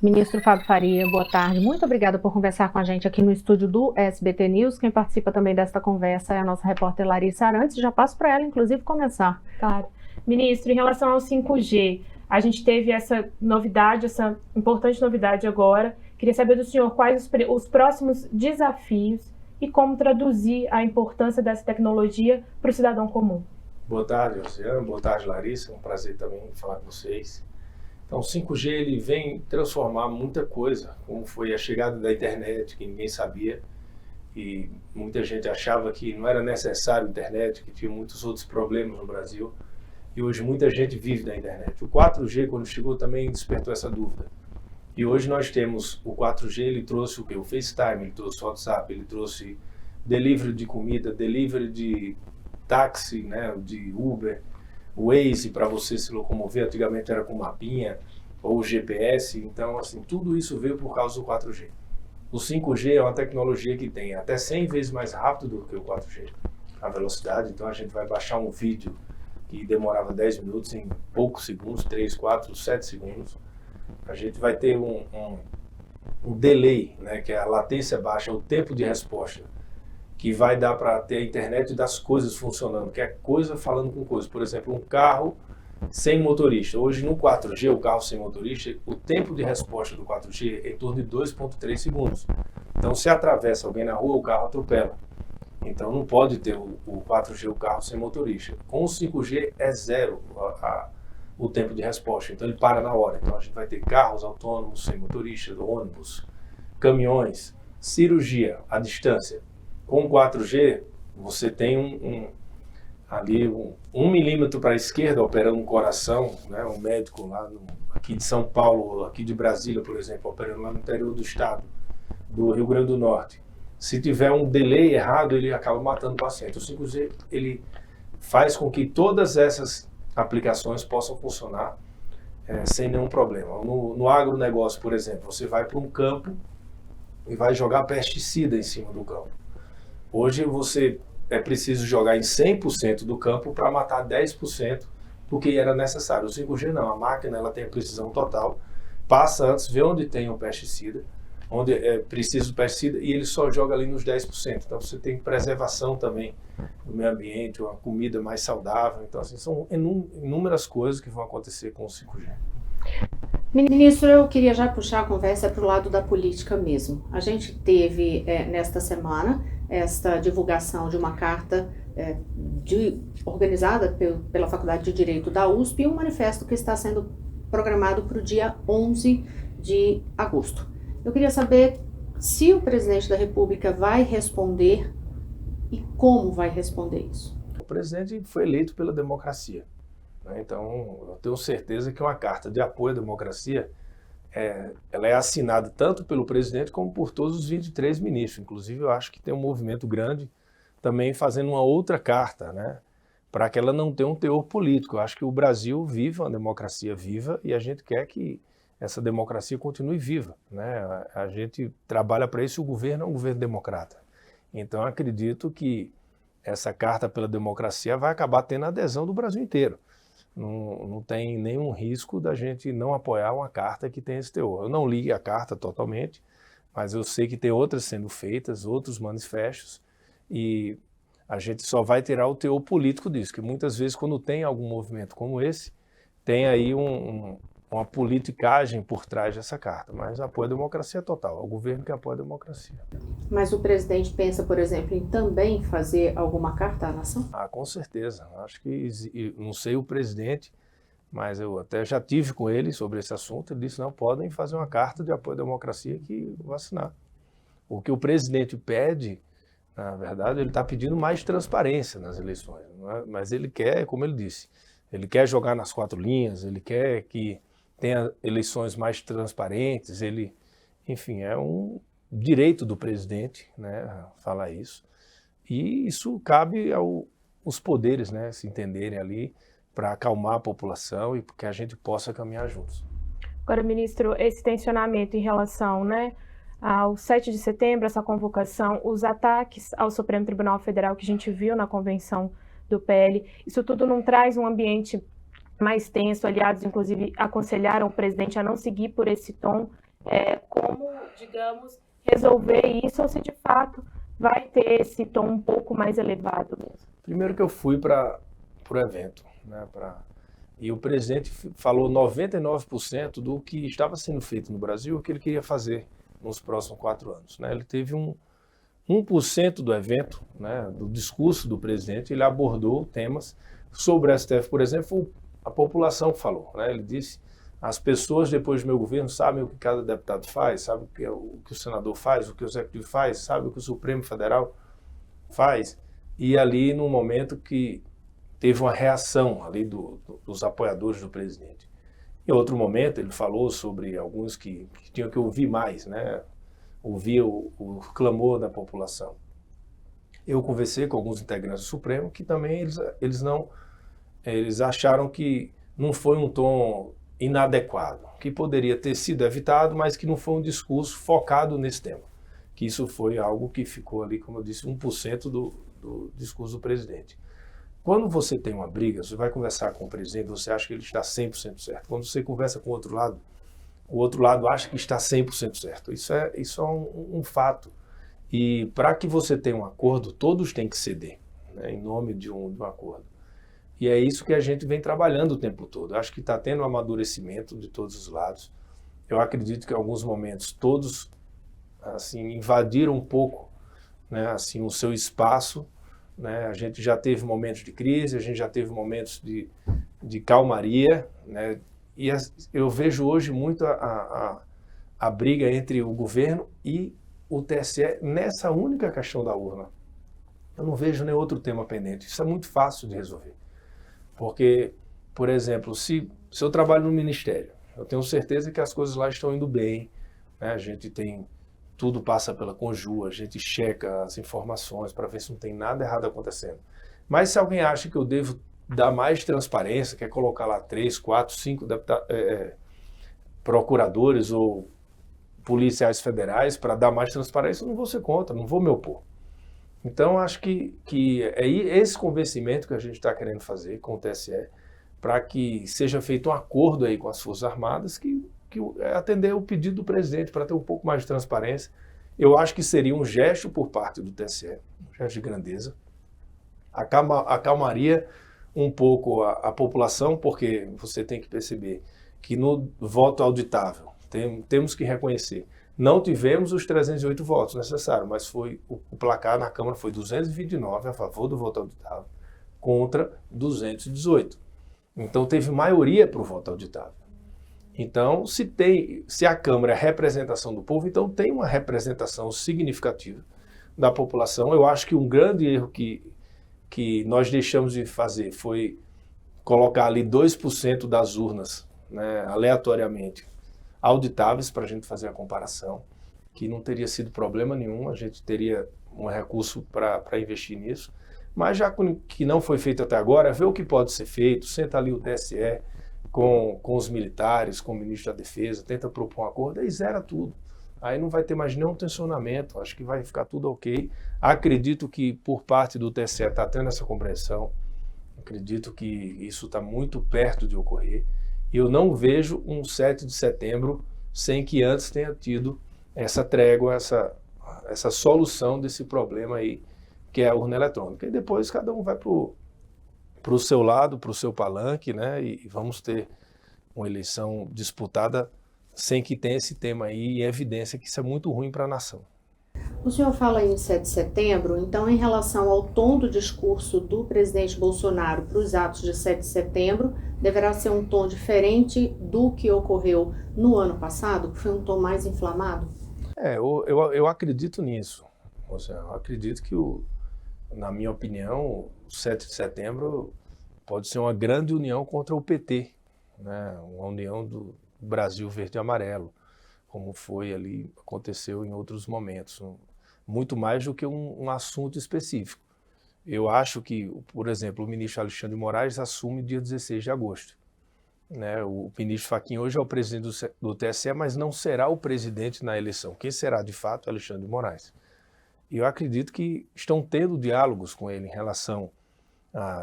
Ministro Fábio Faria, boa tarde. Muito obrigada por conversar com a gente aqui no estúdio do SBT News. Quem participa também desta conversa é a nossa repórter Larissa Arantes. Já passo para ela, inclusive, começar. Claro. Ministro, em relação ao 5G, a gente teve essa novidade, essa importante novidade agora. Queria saber do senhor quais os próximos desafios e como traduzir a importância dessa tecnologia para o cidadão comum. Boa tarde, Oceano. Boa tarde, Larissa. É um prazer também falar com vocês. Então, o 5G ele vem transformar muita coisa, como foi a chegada da internet, que ninguém sabia, e muita gente achava que não era necessário a internet, que tinha muitos outros problemas no Brasil, e hoje muita gente vive da internet. O 4G, quando chegou, também despertou essa dúvida. E hoje nós temos o 4G, ele trouxe o quê? O FaceTime, ele trouxe o WhatsApp, ele trouxe delivery de comida, delivery de táxi, né, de Uber, o Waze para você se locomover, antigamente era com mapinha, ou o GPS, então assim, tudo isso veio por causa do 4G. O 5G é uma tecnologia que tem até 100 vezes mais rápido do que o 4G, a velocidade, então a gente vai baixar um vídeo que demorava 10 minutos em poucos segundos, 3, 4, 7 segundos. A gente vai ter um delay, né, que é a latência baixa, o tempo de resposta, que vai dar para ter a internet das coisas funcionando, que é coisa falando com coisa. Por exemplo, um carro sem motorista. Hoje no 4G, o carro sem motorista, o tempo de resposta do 4G é em torno de 2,3 segundos. Então, se atravessa alguém na rua, o carro atropela. Então, não pode ter o 4G, o carro sem motorista. Com o 5G é zero o tempo de resposta. Então, ele para na hora. Então, a gente vai ter carros autônomos sem motorista, ônibus, caminhões, cirurgia à distância. Com 4G, você tem ali um milímetro para a esquerda operando um coração, né? Um médico lá aqui de São Paulo, aqui de Brasília, por exemplo, operando lá no interior do estado, do Rio Grande do Norte. Se tiver um delay errado, ele acaba matando o paciente. O 5G, ele faz com que todas essas aplicações possam funcionar sem nenhum problema. No agronegócio, por exemplo, você vai para um campo e vai jogar pesticida em cima do campo. Hoje é preciso jogar em 100% do campo para matar 10%, porque era necessário. O 5G não, a máquina ela tem a precisão total, passa antes, vê onde tem o pesticida, onde é preciso o pesticida, e ele só joga ali nos 10%. Então você tem preservação também do meio ambiente, uma comida mais saudável. Então assim, são inúmeras coisas que vão acontecer com o 5G. Ministro, eu queria já puxar a conversa para o lado da política mesmo. A gente teve nesta semana esta divulgação de uma carta organizada pela Faculdade de Direito da USP e um manifesto que está sendo programado para o dia 11 de agosto. Eu queria saber se o presidente da República vai responder e como vai responder isso. O presidente foi eleito pela democracia. Então, eu tenho certeza que uma carta de apoio à democracia ela é assinada tanto pelo presidente como por todos os 23 ministros. Inclusive, eu acho que tem um movimento grande também fazendo uma outra carta, né, para que ela não tenha um teor político. Eu acho que o Brasil vive uma democracia viva e a gente quer que essa democracia continue viva, né? A gente trabalha para isso, o governo é um governo democrata. Então, eu acredito que essa carta pela democracia vai acabar tendo a adesão do Brasil inteiro. Não tem nenhum risco da gente não apoiar uma carta que tem esse teor. Eu não li a carta totalmente, mas eu sei que tem outras sendo feitas, outros manifestos, e a gente só vai tirar o teor político disso, que muitas vezes quando tem algum movimento como esse, tem aí uma politicagem por trás dessa carta, mas apoia a democracia total, é o governo que apoia a democracia. Mas o presidente pensa, por exemplo, em também fazer alguma carta à nação? Com certeza. Acho que, não sei o presidente, mas eu até já tive com ele sobre esse assunto, ele disse, não, podem fazer uma carta de apoio à democracia que eu vou assinar. O que o presidente pede, na verdade, ele está pedindo mais transparência nas eleições, não é? Mas ele quer, como ele disse, ele quer jogar nas 4 linhas, ele quer que tenha eleições mais transparentes, enfim, é um direito do presidente, né, falar isso. E isso cabe aos poderes, né, se entenderem ali para acalmar a população e que a gente possa caminhar juntos. Agora, ministro, esse tensionamento em relação, né, ao 7 de setembro, essa convocação, os ataques ao Supremo Tribunal Federal que a gente viu na convenção do PL, isso tudo não traz um ambiente mais tenso? Aliados, inclusive, aconselharam o presidente a não seguir por esse tom como, digamos, resolver isso ou se de fato vai ter esse tom um pouco mais elevado mesmo. Primeiro que eu fui para o evento, né, e o presidente falou 99% do que estava sendo feito no Brasil, o que ele queria fazer nos próximos 4 anos. Né? Ele teve 1% do evento, né, do discurso do presidente, ele abordou temas sobre o STF, por exemplo, a população falou. Né? Ele disse, as pessoas depois do meu governo sabem o que cada deputado faz, sabem o que o senador faz, o que o executivo faz, sabem o que o Supremo Federal faz. E ali, num momento que teve uma reação ali dos apoiadores do presidente. Em outro momento, ele falou sobre alguns que tinham que ouvir mais, né? Ouvir o clamor da população. Eu conversei com alguns integrantes do Supremo que também eles acharam que não foi um tom inadequado, que poderia ter sido evitado, mas que não foi um discurso focado nesse tema. Que isso foi algo que ficou ali, como eu disse, 1% do discurso do presidente. Quando você tem uma briga, você vai conversar com o presidente, você acha que ele está 100% certo. Quando você conversa com o outro lado acha que está 100% certo. Isso é um fato. E para que você tenha um acordo, todos têm que ceder, né, em nome de um acordo. E é isso que a gente vem trabalhando o tempo todo. Eu acho que está tendo um amadurecimento de todos os lados. Eu acredito que em alguns momentos todos assim, invadiram um pouco, né, assim, o seu espaço. Né? A gente já teve momentos de crise, a gente já teve momentos de calmaria, né? E eu vejo hoje muito a briga entre o governo e o TSE nessa única questão da urna. Eu não vejo nenhum outro tema pendente. Isso é muito fácil de resolver. Porque, por exemplo, se eu trabalho no Ministério, eu tenho certeza que as coisas lá estão indo bem, né? A gente tem... Tudo passa pela Conjur, a gente checa as informações para ver se não tem nada errado acontecendo. Mas se alguém acha que eu devo dar mais transparência, quer colocar lá 3, 4, 5 procuradores ou policiais federais para dar mais transparência, eu não vou ser contra, não vou me opor. Então, acho que é esse convencimento que a gente está querendo fazer com o TSE, para que seja feito um acordo aí com as Forças Armadas que atender o pedido do presidente para ter um pouco mais de transparência. Eu acho que seria um gesto por parte do TSE, um gesto de grandeza. Acalmaria um pouco a população, porque você tem que perceber que no voto auditável, temos que reconhecer, não tivemos os 308 votos necessários, mas o placar na Câmara foi 229 a favor do voto auditável, contra 218. Então teve maioria para o voto auditável. Então, se a Câmara é representação do povo, então tem uma representação significativa da população. Eu acho que um grande erro que nós deixamos de fazer foi colocar ali 2% das urnas, né, aleatoriamente, auditáveis para a gente fazer a comparação, que não teria sido problema nenhum, a gente teria um recurso para investir nisso. Mas já que não foi feito até agora, vê o que pode ser feito, senta ali o TSE, com os militares, com o ministro da Defesa, tenta propor um acordo, aí zera tudo. Aí não vai ter mais nenhum tensionamento, acho que vai ficar tudo ok. Acredito que por parte do TSE está tendo essa compreensão, acredito que isso está muito perto de ocorrer. E eu não vejo um 7 de setembro sem que antes tenha tido essa trégua, essa solução desse problema aí, que é a urna eletrônica. E depois cada um vai para o seu lado, para o seu palanque, né? E vamos ter uma eleição disputada sem que tenha esse tema aí em evidência, que isso é muito ruim para a nação. O senhor fala em 7 de setembro, então em relação ao tom do discurso do presidente Bolsonaro para os atos de 7 de setembro, deverá ser um tom diferente do que ocorreu no ano passado, que foi um tom mais inflamado? Eu acredito nisso. Eu acredito que, na minha opinião, o 7 de setembro pode ser uma grande união contra o PT, né? Uma união do Brasil verde e amarelo, como foi ali, aconteceu em outros momentos, muito mais do que um assunto específico. Eu acho que, por exemplo, o ministro Alexandre de Moraes assume dia 16 de agosto. Né? O ministro Fachin hoje é o presidente do TSE, mas não será o presidente na eleição. Quem será, de fato, é Alexandre de Moraes. E eu acredito que estão tendo diálogos com ele em relação,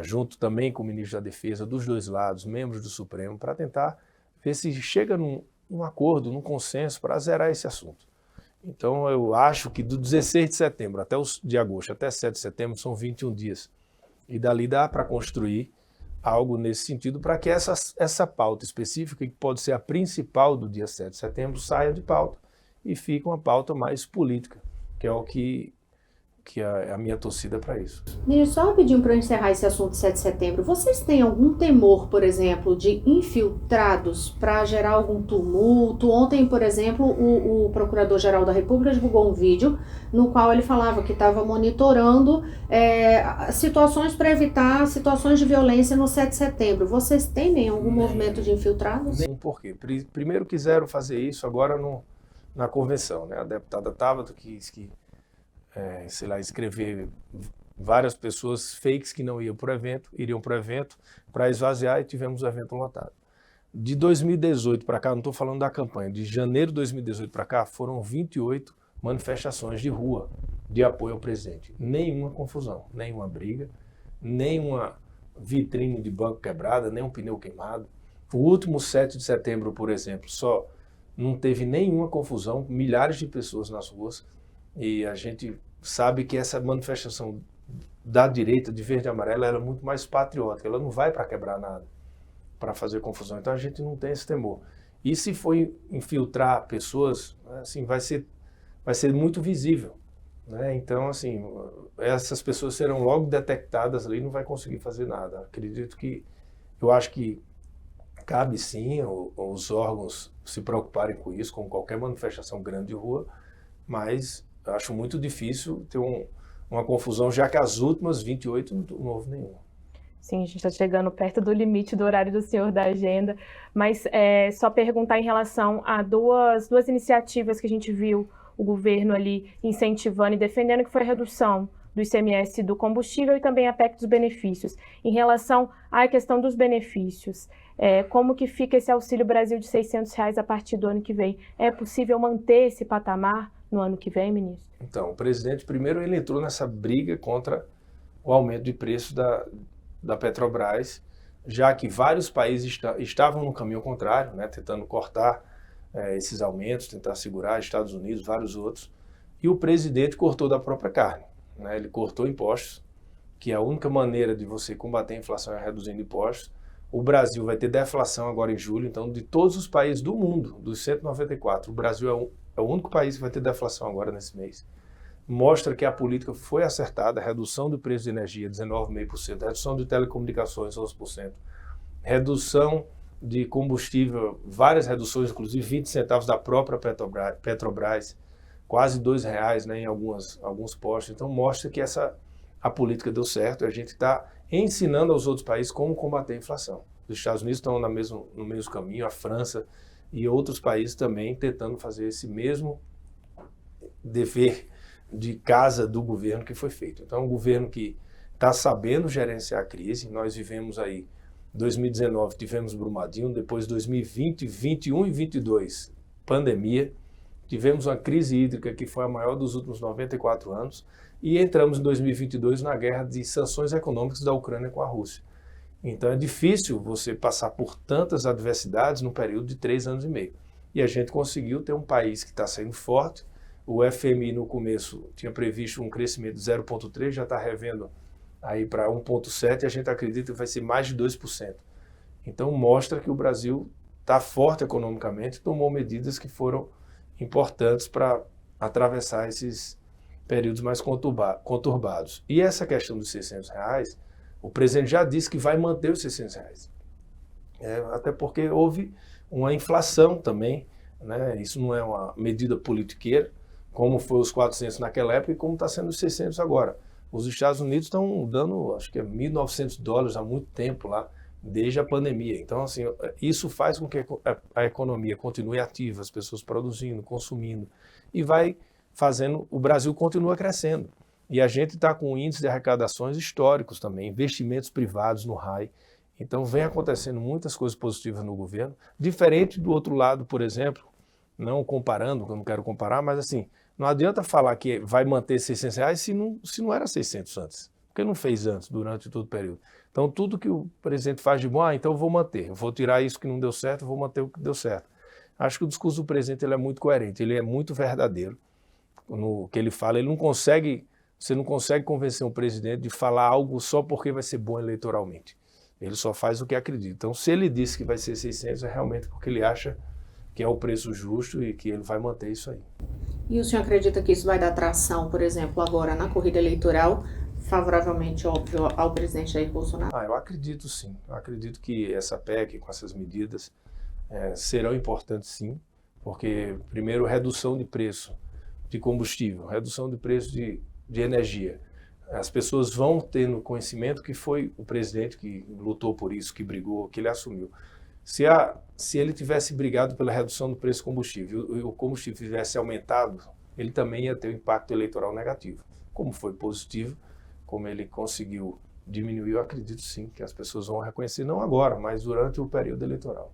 junto também com o ministro da Defesa, dos dois lados, membros do Supremo, para tentar ver se chega num num acordo, num consenso para zerar esse assunto. Então, eu acho que do 16 de setembro até de agosto, até 7 de setembro, são 21 dias. E dali dá para construir algo nesse sentido para que essa pauta específica, que pode ser a principal do dia 7 de setembro, saia de pauta e fique uma pauta mais política, que é o que é a minha torcida para isso. Ministro, só rapidinho para eu encerrar esse assunto de 7 de setembro. Vocês têm algum temor, por exemplo, de infiltrados para gerar algum tumulto? Ontem, por exemplo, o Procurador-Geral da República divulgou um vídeo no qual ele falava que estava monitorando situações para evitar situações de violência no 7 de setembro. Vocês temem algum movimento de infiltrados? Nem por quê. Primeiro quiseram fazer isso agora na convenção, né? A deputada Tabata quis que escrever várias pessoas fakes que não iriam para o evento para esvaziar, e tivemos o evento lotado. De 2018 para cá, não estou falando da campanha, de janeiro de 2018 para cá, foram 28 manifestações de rua de apoio ao presidente. Nenhuma confusão, nenhuma briga, nenhuma vitrine de banco quebrada, nenhum pneu queimado. O último 7 de setembro, por exemplo, só não teve nenhuma confusão, milhares de pessoas nas ruas. E a gente sabe que essa manifestação da direita, de verde e amarelo, ela é muito mais patriótica. Ela não vai para quebrar nada, para fazer confusão. Então a gente não tem esse temor. E se for infiltrar pessoas, assim, vai ser muito visível, né? Então, assim, essas pessoas serão logo detectadas ali e não vai conseguir fazer nada. Eu acho que cabe sim os órgãos se preocuparem com isso, com qualquer manifestação grande de rua, mas eu acho muito difícil ter uma confusão, já que as últimas 28 não houve nenhuma. Sim, a gente está chegando perto do limite do horário do senhor da agenda, mas só perguntar em relação a duas iniciativas que a gente viu o governo ali incentivando e defendendo, que foi a redução do ICMS do combustível e também a PEC dos benefícios. Em relação à questão dos benefícios, como que fica esse Auxílio Brasil de R$600 a partir do ano que vem? É possível manter esse patamar no ano que vem, ministro? Então, o presidente, primeiro, ele entrou nessa briga contra o aumento de preço da Petrobras, já que vários países estavam no caminho contrário, né, tentando cortar esses aumentos, tentar segurar, Estados Unidos, vários outros, e o presidente cortou da própria carne, né, ele cortou impostos, que é a única maneira de você combater a inflação é reduzindo impostos. O Brasil vai ter deflação agora em julho, então de todos os países do mundo, dos 194, o Brasil é o único país que vai ter deflação agora nesse mês. Mostra que a política foi acertada, redução do preço de energia 19,5%, redução de telecomunicações 11%, redução de combustível, várias reduções, inclusive 20 centavos da própria Petrobras, quase R$2, né, em alguns postos. Então mostra que a política deu certo, a gente está ensinando aos outros países como combater a inflação. Os Estados Unidos estão no mesmo caminho, a França e outros países também tentando fazer esse mesmo dever de casa do governo que foi feito. Então, é um governo que está sabendo gerenciar a crise. Nós vivemos aí, 2019 tivemos Brumadinho, depois 2020, 21 e 22, pandemia. Tivemos uma crise hídrica que foi a maior dos últimos 94 anos e entramos em 2022 na guerra de sanções econômicas da Ucrânia com a Rússia. Então é difícil você passar por tantas adversidades num período de 3 anos e meio. E a gente conseguiu ter um país que está saindo forte. O FMI no começo tinha previsto um crescimento de 0,3%, já está revendo aí para 1,7% e a gente acredita que vai ser mais de 2%. Então mostra que o Brasil está forte economicamente, tomou medidas que foram importantes para atravessar esses períodos mais conturbados. E essa questão dos R$600, o presidente já disse que vai manter os R$600. Até porque houve uma inflação também, né? Isso não é uma medida politiqueira, como foi os 400 naquela época e como está sendo os 600 agora. Os Estados Unidos estão dando, acho que é $1.900 há muito tempo lá, desde a pandemia. Então, assim, isso faz com que a economia continue ativa, as pessoas produzindo, consumindo, e vai fazendo, o Brasil continua crescendo. E a gente está com índices de arrecadações históricos também, investimentos privados no RAI. Então, vem acontecendo muitas coisas positivas no governo, diferente do outro lado, por exemplo, não comparando, que eu não quero comparar, mas assim, não adianta falar que vai manter R$600 se não era 600 antes, porque não fez antes, durante todo o período. Então, tudo que o presidente faz de bom, então eu vou manter, eu vou tirar isso que não deu certo, eu vou manter o que deu certo. Acho que o discurso do presidente ele é muito coerente, ele é muito verdadeiro. No que ele fala, você não consegue convencer um presidente de falar algo só porque vai ser bom eleitoralmente. Ele só faz o que acredita. Então, se ele disse que vai ser 600, é realmente porque ele acha que é o preço justo e que ele vai manter isso aí. E o senhor acredita que isso vai dar tração, por exemplo, agora na corrida eleitoral, favoravelmente, óbvio, ao presidente Jair Bolsonaro? Eu acredito sim. Eu acredito que essa PEC, com essas medidas, serão importantes sim, porque, primeiro, redução de preço de combustível, redução de preço de energia. As pessoas vão tendo conhecimento que foi o presidente que lutou por isso, que brigou, que ele assumiu. Se ele tivesse brigado pela redução do preço do combustível e o combustível tivesse aumentado, ele também ia ter um impacto eleitoral negativo. Como foi positivo, como ele conseguiu diminuir, eu acredito sim que as pessoas vão reconhecer, não agora, mas durante o período eleitoral.